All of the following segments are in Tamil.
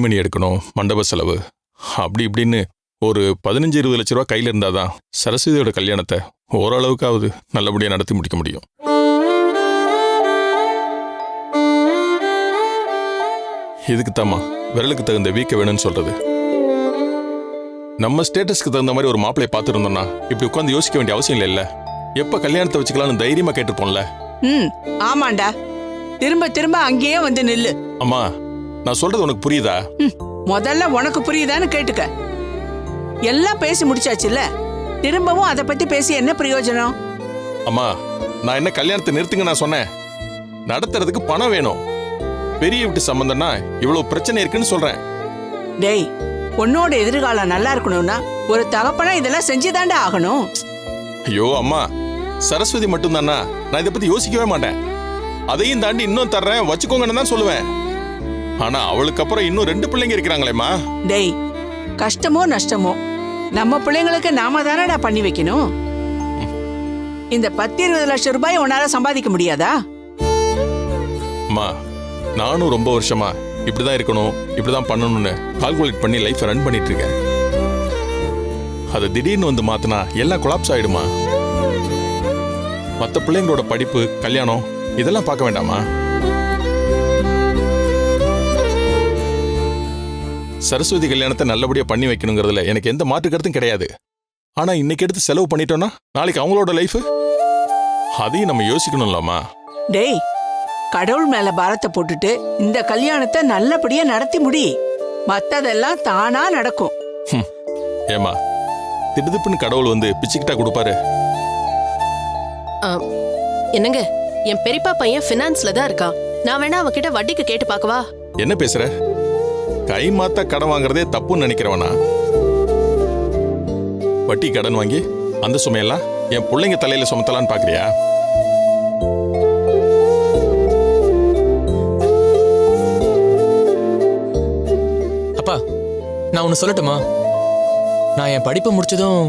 துணிமணி எடுக்கணும், மண்டப செலவு அப்படி இப்படின்னு ஒரு 15-20 லட்ச ரூபா கையில் இருந்தாதான் சரஸ்வதியோட கல்யாணத்தை ஓரளவுக்காவது நல்லபடியாக நடத்தி முடிக்க முடியும். இதுக்கு தாமா விரலுக்கு தகுந்த வீக்க வேணும்னு சொல்றது. நம்ம ஸ்டேட்டஸ்க்கு தகுந்த மாதிரி ஒரு மாப்பிளையை பார்த்துருந்தோம்னா இப்படி உட்காந்து யோசிக்க வேண்டிய அவசியம் இல்லைல்ல. எப்ப கல்யாணத்தை வச்சுக்கலாம்னு தைரியமா கேட்டுப்போம்ல. ஆமாண்டா, திரும்ப திரும்ப அங்கேயே வந்து நில்லு. அம்மா, நான் சொல்றது உனக்கு புரியுதா? முதல்ல உனக்கு புரியுதான்னு கேட்டுக்க. எல்லாம் பேசி முடிச்சாச்சுல்ல, திரும்பவும் அதை பத்தி பேசி என்ன பிரயோஜனம்? அம்மா, நான் என்ன கல்யாணத்தை நிறுத்துங்க நான் சொன்னேன். நடத்துறதுக்கு பணம் வேணும். பெரிய வீட்டு சம்பந்தம்னா இவ்வளவு பிரச்சனை இருக்குன்னு சொல்றேன். டேய், உன்னோட எதிர்காலம் நல்லா இருக்கணும்னா ஒரு தகப்பனா இதெல்லாம் செஞ்சுதாண்டா ஆகணும். ஐயோ அம்மா, சரஸ்வதி மட்டும்தானா, நான் இதை பத்தி யோசிக்கவே மாட்டேன். அதையும் தாண்டி இன்னும் தர்றேன் வச்சுக்கோங்கன்னு தான் சொல்லுவேன். ஆனா அவளுக்கு அப்புறம் இன்னும் 2 பிள்ளைங்க இருக்கிறாங்களேம்மா. டேய், கஷ்டமோ நஷ்டமோ நம்ம பிள்ளைங்களுக்கு நாம தானடா பண்ணி வைக்கணும். இந்த 10-20 லட்சம் ரூபாய் உன்னால சம்பாதிக்க முடியாதா? அம்மா, நானும் ரொம்ப வருஷமா இப்படிதான் இருக்கணும், இப்படிதான் பண்ணணும்னு கால்குலேட் பண்ணி லைஃப் ரன் பண்ணிட்டு இருக்கேன். அதை திடீர்னு வந்து மாத்தினா எல்லாம் கொலாப்ஸ் ஆயிடுமா? மற்ற பிள்ளைங்களோட படிப்பு, கல்யாணம் இதெல்லாம் பார்க்க வேண்டாமா? சரஸ்வதி கல்யாணத்தை நல்லபடியா பண்ணி வைக்கணுங்கிறதுல எனக்கு எந்த மாற்று கருத்தும் கிடையாது. ஆனா இன்னைக்கு எடுத்து செலவு பண்ணிட்டோம்னா நாளைக்கு அவங்களோட லைஃப், அதையும் நம்ம யோசிக்கணும்லாமா? டேய், கடவுள் மேல பாரத்தை போட்டுட்டு இந்த கல்யாணத்தை நல்லபடியா நடத்தி முடி. மத்ததெல்லாம் தானா நடக்கும். ஏமா, திடுதிப்புன்னு கடவுள் வந்து பிச்சுக்கிட்டா கொடுப்பாரு? என்னங்க, என் பெரியப்பா பையன் ஃபினான்ஸ்ல தான் இருக்கான். நான் வேணா அவன்கிட்ட வட்டிக்கு கேட்டு பார்க்கவா? என்ன பேசுற? கை மாத்த கடன் வாங்குறதே தப்புன்னு நினைக்கிறவனா? வட்டி கடன் வாங்கி அந்த சுமையெல்லாம் என் பிள்ளைங்க தலையில சுமத்தலான்னு பாக்குறியா? அப்பா, நான் ஒன்னு சொல்லட்டுமா? நான் என் படிப்பு முடிச்சதும்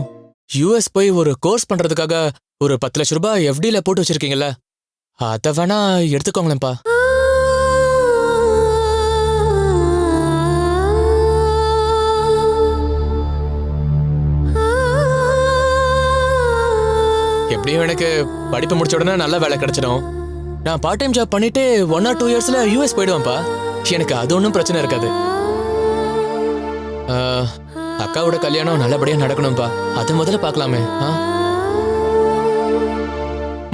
யூஎஸ் போய் ஒரு கோர்ஸ் பண்றதுக்காக ஒரு 10 லட்ச ரூபாய் எஃப்டில போட்டு வச்சிருக்கீங்கல்ல, அத வேணா எடுத்துக்கோங்களேன்ப்பா. எப்படியும் எனக்கு படிப்பு முடிச்ச உடனே நல்ல வேலை கிடைச்சிடும். நான் பார்ட் டைம் ஜாப் பண்ணிட்டு 1 or 2 இயர்ஸ்ல யூஎஸ் போயிடுவேன்ப்பா. எனக்கு அது ஒன்றும் பிரச்சனை இருக்காது. அக்காவோட கல்யாணம் நல்லபடியா நடக்கணும்பா, அது முதல்ல பார்க்கலாமே.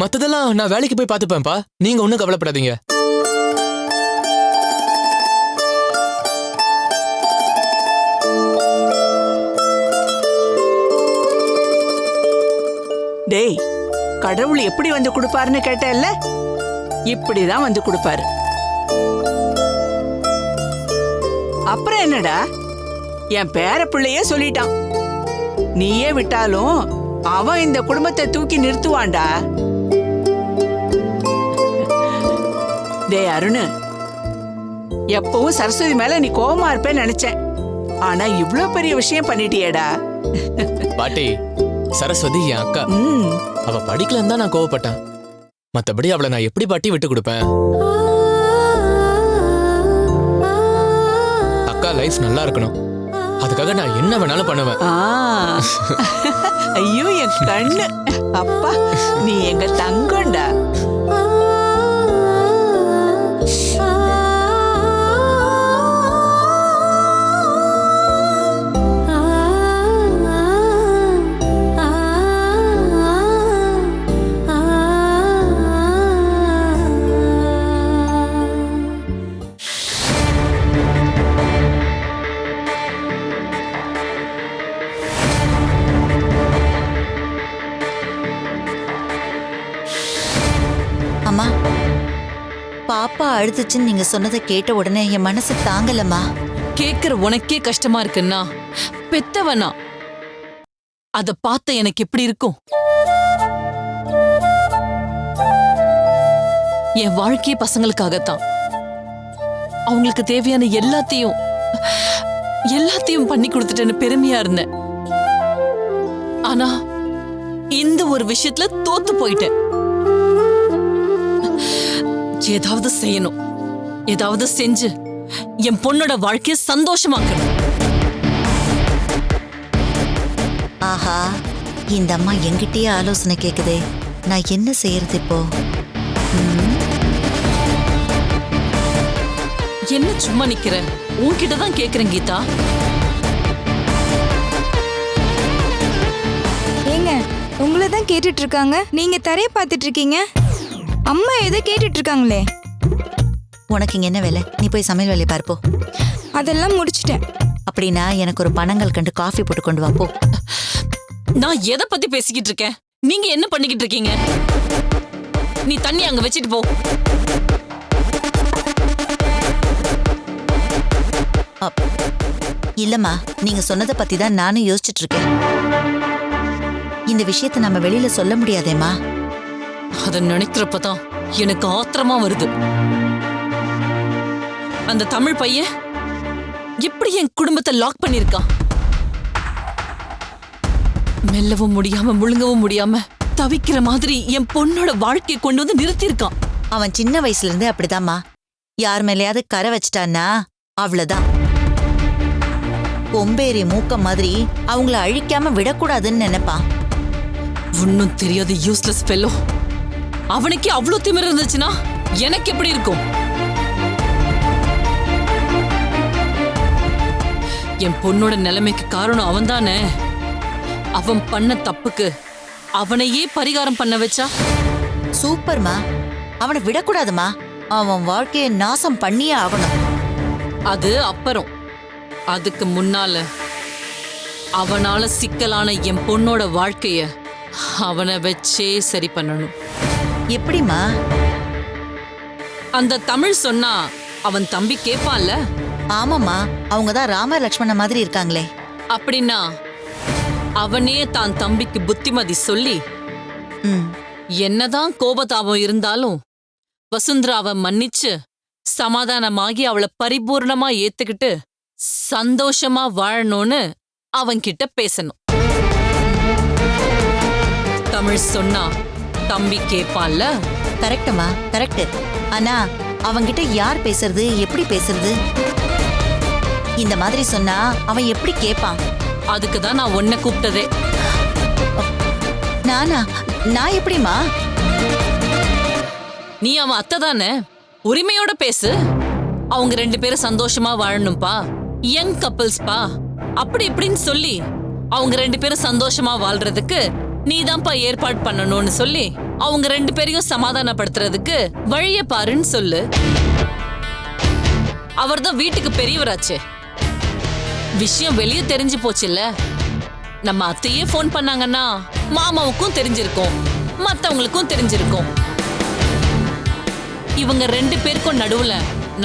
மத்ததெல்லாம் நான் வேலைக்கு போய் பார்த்துப்பேன்ப்பா, நீங்க ஒன்றும் கவலைப்படாதீங்க. டேய், கடவுள் எப்படி வந்து கொடுப்பாருன்னு கேட்டல்ல, இப்படிதான் வந்து கொடுப்பாரு. அப்புறம் என்னடா, என் பேர பிள்ளையே சொல்லிட்டான். நீயே விட்டாலும் அவன் இந்த குடும்பத்தை தூக்கி நிறுத்துவான்டா. டேய் அருண், எப்பவும் சரஸ்வதி மேல நீ கோவமா இருப்பேன்னு நினைச்சேன். ஆனா இவ்ளோ பெரிய விஷயம் பண்ணிட்டியேடா. பாட்டி, சரஸ்வதி என் அக்கா. அவ படிக்கலன்னு தான் நான் கோவப்பட்டேன். மத்தபடி அவளை நான் எப்படி பாட்டி விட்டு கொடுப்பேன்? அக்கா லைஃப் நல்லா இருக்கணும், அதுக்காக நான் என்ன வேணாலும் பண்ணுவேன். ஐயோ என் கண்ணு, அப்பா நீ எங்க தங்கம்டா. அம்மா, பாப்பா அழுதுச்சுன்னு நீங்க சொன்னதை கேட்ட உடனே என் மனசு தாங்கலம்மா. கேக்குற உனக்கே கஷ்டமா இருக்குன்னா பெத்தவனா அத பார்த்த எனக்கு எப்படி இருக்கும்? என் வாழ்க்கையே பசங்களுக்காகத்தான். அவங்களுக்கு தேவையான எல்லாத்தையும் பண்ணி கொடுத்துட்டேன்னு பெருமையா இருந்தேன். ஆனா இந்த ஒரு விஷயத்துல தோத்து போயிட்டேன். ஏதாவது செய்யணும், ஏதாவது செஞ்சு என் பொண்ணோட வாழ்க்கைய சந்தோஷமாக்கணும். ஆஹா, இந்த அம்மா என்கிட்டயே ஆலோசனை கேக்குதே. நான் என்ன செய்யறது இப்போ? என்ன சும்மா நிக்கிற? உன்கிட்ட தான் கேக்குறேன் கீதா. ஏங்க, உங்களை தான் கேட்டுட்டு இருக்காங்க. நீங்க தரைய பார்த்துட்டு இருக்கீங்க. அம்மா எதை கேட்டுட்டு இருக்காங்களே. உனக்கு இங்க என்ன வேலை? நீ போய் சமையல் வேலையை பார்ப்போ. அதெல்லாம் முடிச்சிட்டேன். அப்படின்னா எனக்கு ஒரு பனங்கள் கண்டு காஃபி போட்டு கொண்டு வா போ. நான் எதை பத்தி பேசிக்கிட்டு இருக்கேன்? நீங்க என்ன பண்ணிக்கிட்டு இருக்கீங்க? நீ தண்ணி அங்க வச்சிட்டு போ. இல்லம்மா, நீங்க சொன்னதை பத்தி தான் நானும் யோசிச்சுட்டு இருக்கேன். இந்த விஷயத்தை நம்ம வெளியில சொல்ல முடியாதேம்மா. அத நினைக்கிறப்பதான் எனக்கு ஆத்திரமா வருது. அந்த தமிழ் பையன் எப்படி என் குடும்பத்தை லாக் பண்ணிருக்கான்? மெல்லவும் முடியாம முழுங்கவும் முடியாம தவிக்கிற மாதிரி என் பொண்ணோட வாழ்க்கையை கொண்டு வந்து நிறுத்திருக்கான். அவன் சின்ன வயசுல இருந்தே அப்படிதாம்மா. யார் மேலேயாவது கரை வச்சிட்டான்னா அவ்வளவுதான். கொம்பேறி மூக்க மாதிரி அவங்கள அழிக்காம விடக்கூடாதுன்னு நினைப்பான். ஒன்னும் தெரியாத யூஸ்லெஸ் ஃபெல்லோ. அவனுக்கே அவ்வளவு திமிரு இருந்துச்சுன்னா எனக்கு எப்படி இருக்கும்? என் பொண்ணோட நிலைமைக்கு காரணம் அவன் தானே. அவன் பண்ண தப்புக்கு அவனையே பரிகாரம் பண்ண வச்சா? சூப்பர்மா. அவனை விடக்கூடாதுமா. அவன் வாழ்க்கையை நாசம் பண்ணியே ஆகணும். அது அப்புறம். அதுக்கு முன்னால அவனால சிக்கலான என் பொண்ணோட வாழ்க்கைய அவனை வச்சே சரி பண்ணணும். எப்படிமா? அந்த தமிழ் சொன்னா அவன் தம்பி கேப்பான்ல. ஆமாம்மா, அவங்கதான் ராம லக்ஷ்மண மாதிரி இருக்காங்களே. அப்படின்னா அவனே தான் தம்பிக்கு புத்திமதி சொல்லி, ம், என்னதான் கோபதாபம் இருந்தாலும் வசுந்தராவை மன்னிச்சு சமாதானமாகி அவளை பரிபூர்ணமா ஏத்துக்கிட்டு சந்தோஷமா வாழணும்னு அவன்கிட்ட பேசணும். தமிழ் சொன்னா தம்பி கேப்பான்ல. கரெக்டுமா, கரெக்ட். ஆனா அவன்கிட்ட யார் பேசுறது, எப்படி பேசுறது? இந்த மாதிரி சொன்னா அவன் எப்படி கேட்பான்? அதுக்கு தான் நான் உன்னை கூப்பிட்டதே. நானா? நான் எப்படிமா? நீ அவன் அத்தை தானே, உரிமையோட பேசு. அவங்க 2 பேரும் சந்தோஷமா வாழணும்பா, யங் கப்பிள்ஸ்பா, அப்படி இப்படின்னு சொல்லி அவங்க 2 பேரும் சந்தோஷமா வாழ்றதுக்கு நீதான்ப்பா ஏற்பாடு பண்ணணும்னு சொல்லி அவங்க 2 பேரையும் சமாதானப்படுத்துறதுக்கு வழிய பாருன்னு சொல்லு. அவர்தான் வீட்டுக்கு பெரியவராச்சே. விஷயம் வெளியே தெரிஞ்சு போச்சுல்ல. நம்ம அத்தையே போன் பண்ணாங்கன்னா மாமாவுக்கும் தெரிஞ்சிருக்கும், மத்தவங்களுக்கும் தெரிஞ்சிருக்கும். இவங்க 2 பேருக்கும் நடுவுல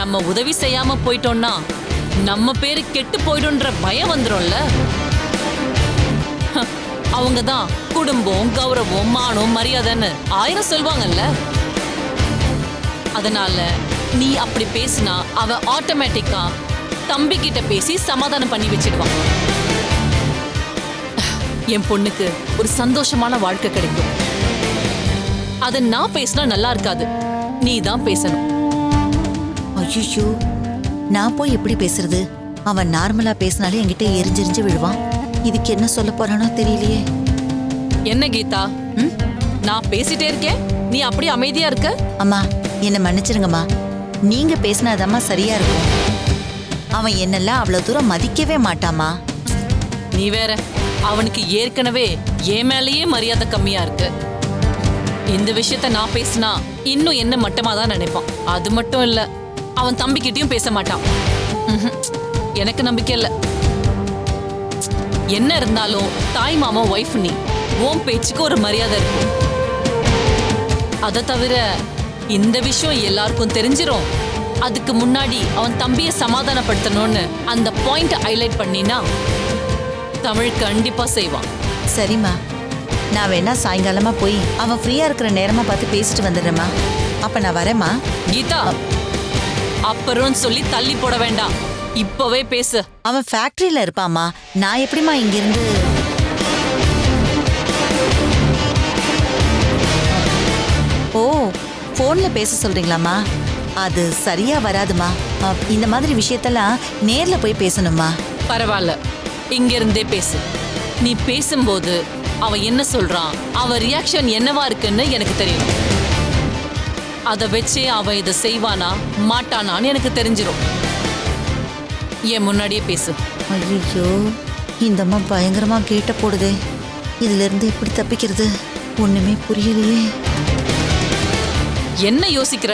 நம்ம உதவி செய்யாம போயிட்டோம்னா நம்ம பேரு கெட்டு போயிடும்ன்ற பயம் வந்துரும்ல. அவங்க தான் குடும்பம், கௌரவம், மானம், மரியாதைன்னு 1000 சொல்வாங்கல்ல. அதனால நீ அப்படி பேசினா அவ ஆட்டோமேட்டிக்கா தம்பி கிட்ட பேசி சமாதானம் பண்ணி வச்சிடுவான். என் பொண்ணுக்கு ஒரு சந்தோஷமான வாழ்க்கை கிடைக்கும். அத நான் பேசினா நல்லா இருக்காது, நீ தான் பேசணும். ஐயோ, நான் போய் எப்படி பேசுறது? அவன் நார்மலா பேசினாலே என்கிட்ட எரிஞ்செரிஞ்சு விழுவான். இதுக்கு என்ன சொல்ல போறானோ தெரியலையே. என்ன கீதா, நான் பேசிட்டே இருக்கேன், நீ அப்படியே அமைதியா இருக்க? அம்மா, என்ன மன்னிச்சிருங்கம்மா. நீங்க பேசினாதம்மா சரியா இருக்கும். அவன் என்னெல்லாம் அவ்வளவு தூரம் மதிக்கவே மாட்டாமா. நீ வேற, அவனுக்கு ஏற்கனவே என் மேலேயே மரியாதை கம்மியா இருக்கு. இந்த விஷயத்த நான் பேசினா இன்னும் என்ன மட்டமா தான் நினைப்பான். அது மட்டும் இல்ல, அவன் தம்பிக்கிட்டயும் பேச மாட்டான். எனக்கு நம்பிக்கை இல்ல. என்ன இருந்தாலும் தாய் மாமா ஒய்ஃப் நீ, உன் பேச்சுக்கு ஒரு மரியாதை இருக்கும். அதை தவிர இந்த விஷயம் எல்லாருக்கும் தெரிஞ்சிரும். அதுக்கு முன்னாடி அவன் தம்பியை சமாதானப்படுத்தணும்னு அந்த பாயிண்ட் ஹைலைட் பண்ணினா தமிழ் கண்டிப்பா செய்வான். சரிம்மா, நான் வேணா சாயங்காலமா போய் அவன் ஃப்ரீயா இருக்கிற நேரமா பார்த்து பேசிட்டு வந்துடுறேம்மா. அப்ப நான் வரேம்மா. கீதா, அப்புறம் சொல்லி தள்ளி போட வேண்டாம், இப்பவே பேசு. அவன் ஃபேக்டரியில இருப்பாமா. நான் எப்படிமா இங்கிருந்து? ஓ, போன்ல பேச சொல்றீங்களாம்மா? அது சரியா வராதுமா. இந்த மாதிரி விஷயத்தெல்லாம் நேர்ல போய் பேசணுமா? பரவாயில்ல, இங்க இருந்தே பேசு. நீ பேசும்போது அவன் என்ன சொல்றான், அவன் ரியாக்ஷன் என்னவா இருக்குன்னு எனக்கு தெரியும். அதை வச்சே அவன் இதை செய்வானா மாட்டானான்னு எனக்கு தெரிஞ்சிடும். என் முன்னாடியே பேசு. ஐயோ, இந்த அம்மா பயங்கரமா கேட்ட போடுதே. இதுல இருந்து எப்படி தப்பிக்கிறது ஒண்ணுமே புரியலையே. என்ன யோசிக்கிற?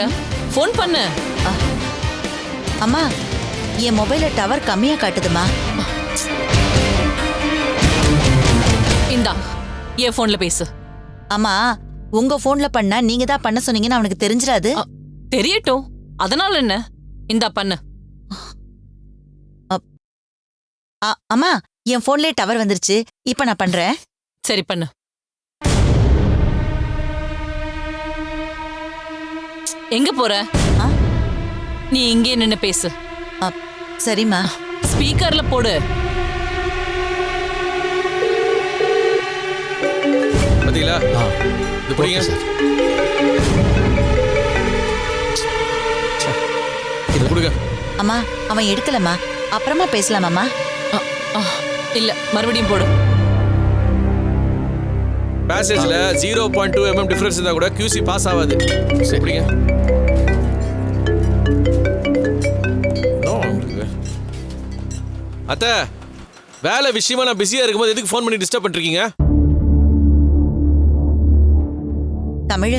ஃபோன் பண்ணு. அம்மா, என் மொபைல்ல டவர் கம்மியா காட்டுதுமா. இந்தா, என் போன்ல பேசு. அம்மா, உங்க போன்ல பண்ணா நீங்க தான் பண்ண சொன்னீங்கன்னு அவனுக்கு தெரிஞ்சிராது? தெரியட்டும், அதனால என்ன? இந்தா பண்ணு. அம்மா, என் போன்லயே டவர் வந்துருச்சு. இப்ப நான் பண்றேன். சரி பண்ணு. எங்க போற? நீ இங்கே நின்னு பேசு. சரிம்மா. ஸ்பீக்கர்ல போடு. பாத்தீங்களா? இது புரியுங்க சார். இது கொடுங்க. அம்மா, அவன் எடுக்கலம்மா. அப்புறமா பேசலாமாம்மா? இல்ல, மறுபடியும் போடு. பேசேஜ்ல 0.2 mm டிஃபரன்ஸ் இருந்தா கூட QC பாஸ் ஆகாது. சரிங்க. அத்தை, வேலை விஷயமா நான் பிஸியா இருக்கும்போது எதுக்கு ஃபோன் பண்ணி டிஸ்டர்ப் பண்ணிருக்கீங்க? தமிழ்,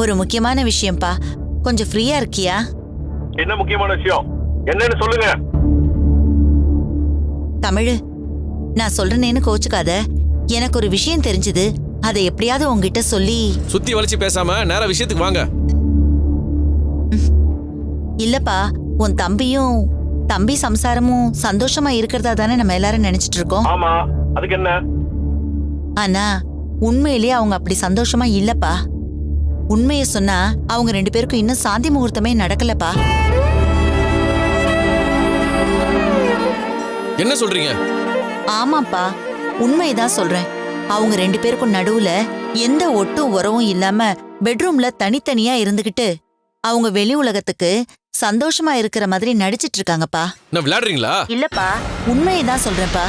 ஒரு முக்கியமான விஷயம்ப்பா. கொஞ்சம் ஃப்ரீயா இருக்கியா? என்ன முக்கியமான விஷயம்? என்னன்னு சொல்லுங்க. தமிழ், நான் சொல்றேன்னு கோச்சுக்காத. எனக்கு ஒரு விஷயம் தெரிஞ்சது. அதை எப்படியாவது உங்ககிட்ட சொல்லி. சுத்தி வளைச்சு பேசாம நேரா விஷயத்துக்கு வாங்க. இல்லப்பா, உன் தம்பி சம்சாரமும் சந்தோஷமா இருக்கிறதா தானே நம்ம எல்லாரும் நினைச்சிட்டு இருக்கோம். ஆமா, அதுக்கு என்ன? ஆனா உண்மையிலேயே அவங்க அப்படி சந்தோஷமா இல்லப்பா. உண்மையை சொன்னா அவங்க 2 பேருக்கும் இன்னும் சாந்தி முகூர்த்தமே நடக்கலப்பா. என்ன சொல்றீங்க? ஆமாப்பா, உண்மைதான் சொல்றேன். அவங்க 2 பேருக்கும் நடுவுல எந்த ஒட்டும் உறவும் இல்லாம பெட்ரூம்ல தனித்தனியா இருந்துகிட்டு அவங்க வெளி உலகத்துக்கு சந்தோஷமா இருக்கிற மாதிரி நடிச்சிட்டு இருக்காங்கப்பா. நான் விளையாடுறீங்களா? இல்லப்பா, உண்மையதான் சொல்றேன்ப்பா.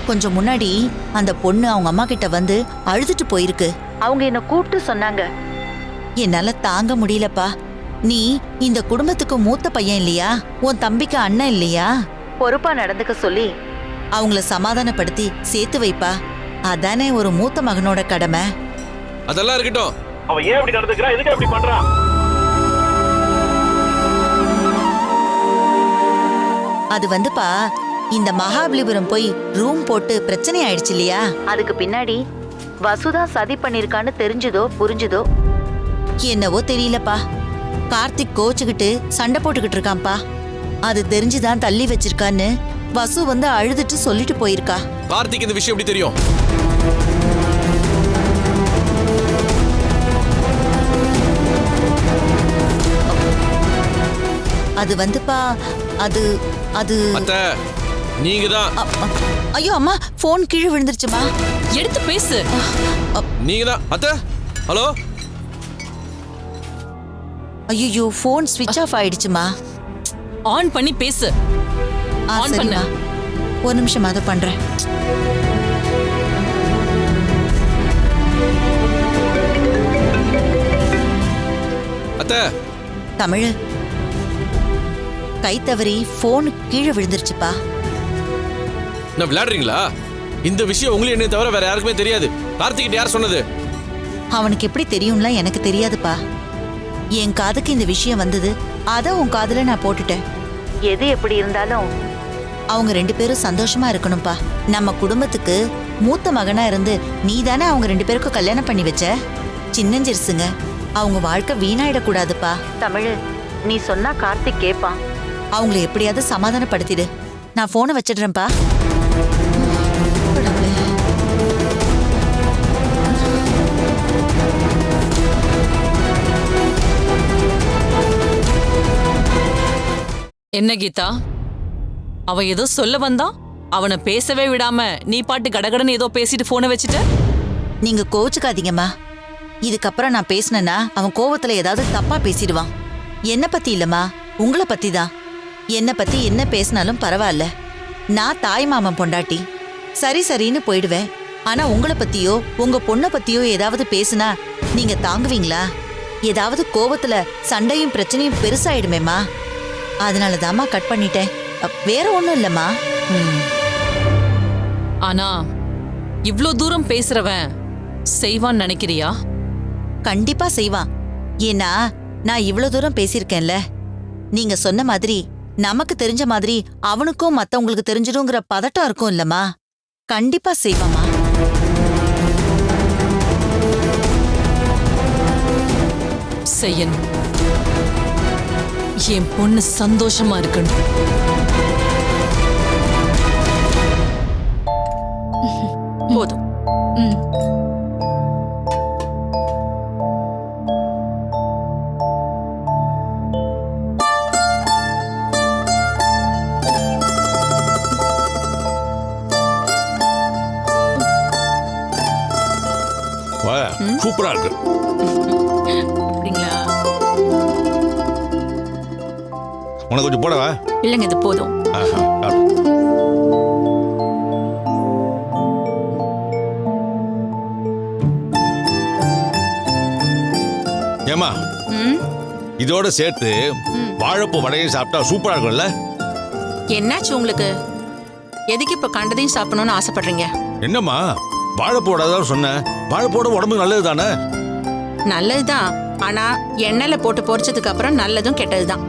கொஞ்சம் முன்னாடி அந்த பொண்ணு அவங்க அம்மா கிட்ட வந்து அழுதுட்டு போயிருக்கு. அவங்க என்ன கூப்பிட்டு சொன்னாங்க. என்னால தாங்க முடியலப்பா. நீ இந்த குடும்பத்துக்கு மூத்த பையன் இல்லையா? உன் தம்பிக்கு அண்ணன் இல்லையா? பொறுப்பா நடந்துக்க சொல்லி அவங்கள சமாதானப்படுத்தி சேர்த்து வைப்பா. அதானே ஒரு மூத்த மகனோட கடமை. அதெல்லாம் இருக்கட்டும். அவன் ஏன் இப்படி நடந்துக்கிறான்? எதுக்கு அப்படி பண்றான்? அது வந்துப்பா, இந்த மகாபலிபுரம் போய் ரூம் போட்டு பிரச்சனை ஆயிடுச்சு இல்லையா? அதுக்கு பின்னாடி வசுதா சதி பண்ணிருக்கான்னு தெரிஞ்சதோ புரிஞ்சுதோ என்னவோ தெரியலப்பா. கார்த்திக் கோச்சுக்கிட்டு சண்டை போட்டுக்கிட்டு இருக்கான்ப்பா. அது தெரிஞ்சுதான் தள்ளி வச்சிருக்கான்னு வசு வந்து அழுதுட்டு சொல்லிட்டு போயிருக்கா. கார்த்திக் இந்த விஷயம் எப்படி தெரியும்? அது வந்துப்பா, அது அது அத்தை, நீங்க தான். ஐயோ அம்மா, போன் கீழே விழுந்துருச்சுமா. எடுத்து பேசு. நீங்க தான். அத்தை, ஹலோ. ஐயோ, போன் ஸ்விட்ச் ஆஃப் ஆயிடுச்சுமா. ஆன் பண்ணி பேசு. ஆன் பண்ணு. ஒரு நிமிஷம் அதை பண்றேன். அத்தை, தமிழ், கை தவறி போன் கீழே விழுந்துருச்சுப்பா. நான் விளையாடுறீங்களா? இந்த விஷயம் உங்களுக்கு என்ன தவிர வேற யாருக்குமே தெரியாது. கார்த்திக் யார் சொன்னது? அவனுக்கு எப்படி தெரியும்ல எனக்கு தெரியாதுப்பா. என் காதுக்கு இந்த விஷயம் வந்தது. அத உன் காதுல நான் போட்டுட்டேன். எது எப்படி இருந்தாலும் அவங்க 2 பேரும் சந்தோஷமா இருக்கணும்பா. நம்ம குடும்பத்துக்கு மூத்த மகனா இருந்து நீ தானே அவங்க 2 பேருக்கும் கல்யாணம் பண்ணி வச்ச. சின்னஞ்சிருசுங்க, அவங்க வாழ்க்கை வீணாயிடக்கூடாதுப்பா. தமிழ், நீ சொன்னா கார்த்திக் கேட்பான். அவங்களை எப்படியாவது சமாதானப்படுத்திடு. நான் போனை வச்சிடுறேன்ப்பா. என்ன கீதா, அவ ஏதோ சொல்ல வந்தான், அவனை பேசவே விடாம நீ பாட்டு கடகடன்னு ஏதோ பேசிட்டு போனை வச்சுட்ட. நீங்க கோச்சுக்காதீங்கம்மா. இதுக்கப்புறம் நான் பேசினேன்னா அவன் கோவத்துல ஏதாவது தப்பா பேசிடுவான். என்ன பத்தி இல்லம்மா, உங்களை பத்தி தான். என்ன பத்தி என்ன பேசினாலும் பரவாயில்ல. நான் தாய் மாமன் பொண்டாட்டி, சரி சரின்னு போயிடுவேன். ஆனா உங்களை பத்தியோ உங்க பொண்ணை பத்தியோ ஏதாவது பேசுனா நீங்க தாங்குவீங்களா? ஏதாவது கோவத்துல சண்டையும் பிரச்சனையும் பெருசாயிடுமேம்மா. அதனாலதாம்மா கட் பண்ணிட்டேன். வேற ஒண்ணும் இல்லம்மா. ஆனா இவ்ளோ தூரம் பேசுறவன் செய்வான்னு நினைக்கிறியா? கண்டிப்பா செய்வான். ஏன்னா நான் இவ்வளவு தூரம் பேசியிருக்கேன்ல. நீங்க சொன்ன மாதிரி நமக்கு தெரிஞ்ச மாதிரி அவனுக்கும் மத்தவங்களுக்கு தெரிஞ்சிடுங்கிற பதட்டம் இருக்கும் இல்லம்மா. கண்டிப்பா செய்வாமா. செய்யணும். என் பொண்ணு சந்தோஷமா இருக்கணும். போதும். சூப்பரா இருக்கு. அப்படிங்களா? உனக்கு கொஞ்சம் போடவா? இல்லைங்க, இது போதும். ஏமா இதோட சேர்த்து வாழைப்பூ வடையை சாப்பிட்டா சூப்பரா இருக்கும்ல? என்னாச்சு உங்களுக்கு? எதுக்கு இப்ப கண்டதையும் சாப்பிடணும்னு ஆசைப்படுறீங்க? என்னம்மா வாழைப்பூ வடை தான் சொன்னேன். வாழைப்பூட உடம்புக்கு நல்லது தானே? நல்லதுதான். ஆனா எண்ணெயில போட்டு பொரிச்சதுக்கு அப்புறம் நல்லதும் கெட்டதுதான்.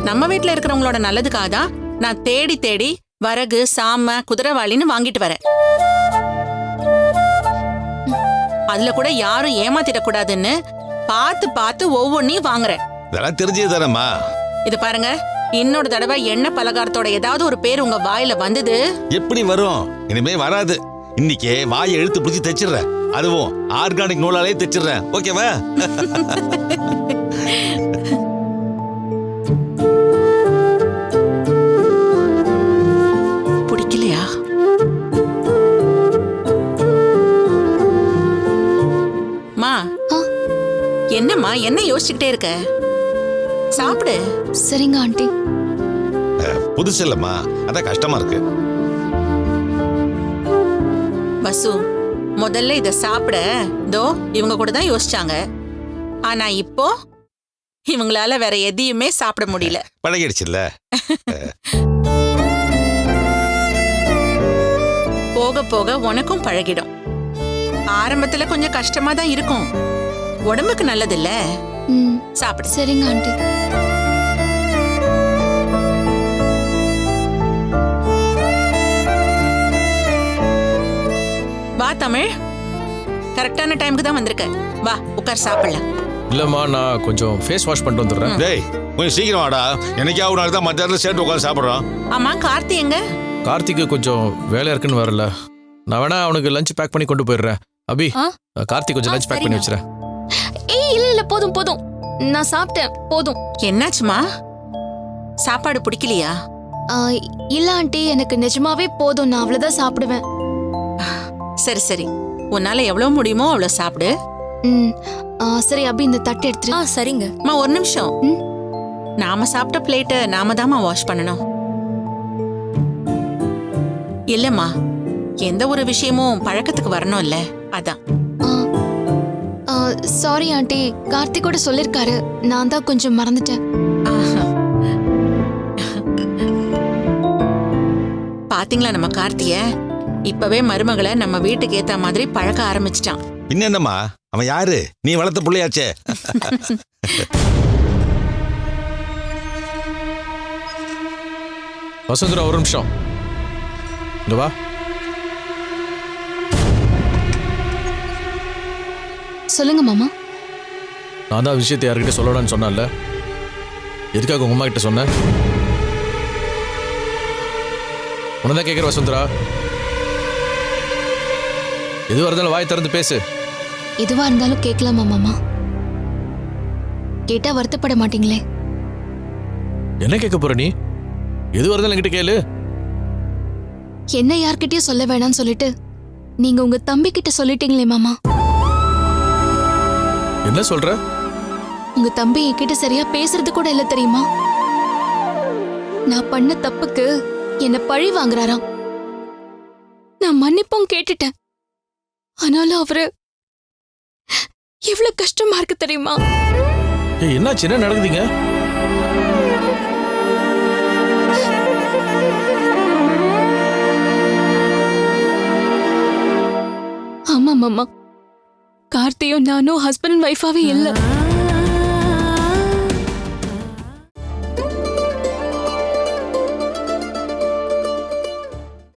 நம்ம வீட்டுல இருக்கிறவங்களோட நல்லதுக்காக தான் நான் தேடி தேடி வரகு, சாம, குதிரைவாளின்னு வாங்கிட்டு வரேன். அதுல கூட யாரும் ஏமாத்திடக்கூடாதுன்னு பார்த்து பார்த்து ஒவ்வொன்னையும் வாங்குறேன். இதெல்லாம் தெரிஞ்சது தானேம்மா. இது பாருங்க, இன்னொரு தடவை எண்ணெய் பலகாரத்தோட ஏதாவது ஒரு பேர் உங்க வாயில வந்தது. எப்படி வரும்? இனிமே வராது. இன்னைக்கே வாயை எழுத்து பிடிச்சி தைச்சிடுறேன். அதுவும் ஆர்கானிக் நூலாலே தைச்சிடுறேன். ஓகேவா? பிடிக்கலையா? மா, என்னம்மா என்ன யோசிச்சுக்கிட்டே இருக்க? சாப்பிடு. சரிங்க ஆண்டி. புதுசு இல்லம்மா, அதான் கஷ்டமா இருக்கு. வசு, முதல்ல இத சாப்பிட தோ இவங்க கூட தான் யோசிச்சாங்க. ஆனா இப்போ இவங்களால வேற எதையுமே சாப்பிட முடியல. பழகிடுச்சுல்ல. போக போக உனக்கும் பழகிடும். ஆரம்பத்துல கொஞ்சம் கஷ்டமா தான் இருக்கும். உடம்புக்கு நல்லது இல்ல. சாப்பிடு. சரிங்க ஆண்டி. வா தமிழ், கரெக்டான டைமுக்கு தான் வந்திருக்க. வா உட்கார் சாப்பிடலாம். இல்லம்மா, நான் கொஞ்சம் ஃபேஸ் வாஷ் பண்ணிட்டு வந்துடுறேன். டேய் கொஞ்சம் சீக்கிரம் வாடா. என்னைக்காவது நாள் தான் மத்தியானத்துல சேர்ந்து உட்காந்து சாப்பிட்றோம். ஆமா, கார்த்தி எங்க? கார்த்திக்கு கொஞ்சம் வேலையா இருக்குன்னு வரல. நான் வேணா அவனுக்கு லஞ்ச் பேக் பண்ணி கொண்டு போயிடுறேன். அபி, கார்த்திக் கொஞ்சம் லஞ்ச் பேக் பண்ணி வச்சிரேன். ஏய் இல்ல இல்ல, போதும் போதும், நான் சாப்பிட்டேன், போதும். என்னாச்சுமா? சாப்பாடு பிடிக்கலையா? இல்ல ஆண்டி, எனக்கு நிஜமாவே போதும். நான் அவ்வளவுதான் சாப்பிடுவேன். சரி சரி, உன்னால எவ்வளவு முடியுமோ அவ்வளவு சாப்பிடு. சரி அபி, இந்த தட்டு எடுத்துரு. சரிங்க. அம்மா ஒரு நிமிஷம். நாம சாப்பிட்ட பிளேட்டை நாம தாமா வாஷ் பண்ணணும். இல்லம்மா, எந்த ஒரு விஷயமும் பழக்கத்துக்கு வரணும் இல்ல, அதான். சாரி ஆண்டி, கார்த்திக் கூட சொல்லிருக்காரு, நான் தான் கொஞ்சம் மறந்துட்டேன். பாத்தீங்களா நம்ம கார்த்திய? இப்பவே மருமகளை நம்ம வீட்டுக்கு ஏத்த மாதிரி பழக்க ஆரம்பிச்சிட்டான். பின்ன என்னம்மா, அவன் யாரு? நீ வளர்த்த பிள்ளையாச்சே. வசுந்தரா, ஒரு நிமிஷம் இங்க வா. சொல்லுங்க மாமா. நான் தான் விஷயத்தை யார்கிட்ட சொல்லணும்னு சொன்னேன்ல, எதுக்காக உங்க அம்மா கிட்ட சொன்னேன்? உனதான் கேட்குற வசுந்தரா. எதுவாக இருந்தாலும் வாய் திறந்து பேசு. எதுவா இருந்தாலும் கேட்கலாமா மாமா? கேட்டா வருத்தப்பட மாட்டீங்களே? என்ன கேட்க போற நீ? எதுவாக இருந்தாலும் என்கிட்ட கேளு. என்ன யார்கிட்டயும் சொல்ல வேணாம்னு சொல்லிட்டு நீங்க உங்க தம்பி கிட்ட சொல்லிட்டீங்களே மாமா. என்ன சொல்ற? உங்க தம்பி என்கிட்ட சரியா பேசுறது கூட இல்ல தெரியுமா? நான் பண்ண தப்புக்கு என்ன பழி வாங்குறாராம். நான் மன்னிப்பும் கேட்டுட்டேன். ஆனாலும் அவரு எவ்வளவு கஷ்டமா இருக்கு தெரியுமா? ஏய், என்னாச்சு? என்ன நடக்குதுங்க? ஆமா மாமா, கார்த்தியும் நானும் ஹஸ்பண்ட் அண்ட் ஒய்ஃபாவே இல்ல.